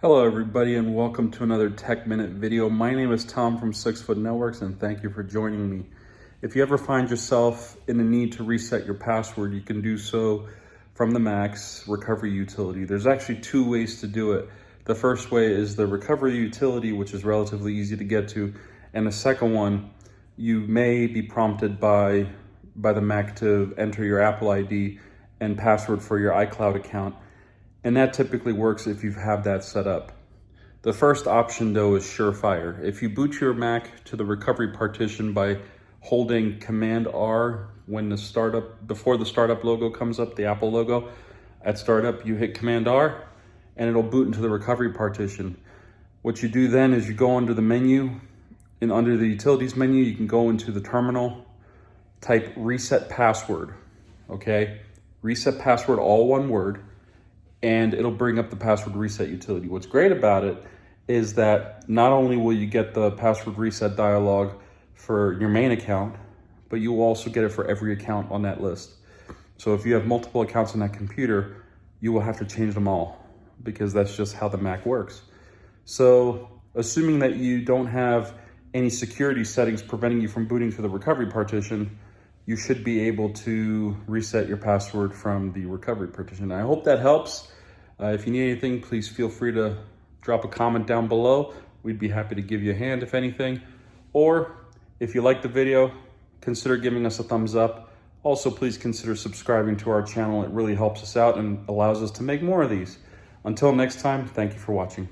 Hello everybody and welcome to another Tech Minute video. My name is Tom from 6 Foot Networks and thank you for joining me. If you ever find yourself in the need to reset your password, you can do so from the Mac's recovery utility. There's actually two ways to do it. The first way is the recovery utility, which is relatively easy to get to. And the second one, you may be prompted by the Mac to enter your Apple ID and password for your iCloud account. And that typically works if you have that set up. The first option though is surefire. If you boot your Mac to the recovery partition by holding Command R before the startup logo comes up, the Apple logo, at startup you hit Command R and it'll boot into the recovery partition. What you do then is you go under the menu, and under the utilities menu you can go into the terminal, type reset password, okay? Reset password, all one word, and it'll bring up the password reset utility. What's great about it is that not only will you get the password reset dialog for your main account, but you will also get it for every account on that list. So if you have multiple accounts on that computer, you will have to change them all because that's just how the Mac works. So assuming that you don't have any security settings preventing you from booting to the recovery partition, you should be able to reset your password from the recovery partition. I hope that helps. If you need anything, please feel free to drop a comment down below. We'd be happy to give you a hand if anything. Or if you like the video, consider giving us a thumbs up. Also, please consider subscribing to our channel. It really helps us out and allows us to make more of these. Until next time, thank you for watching.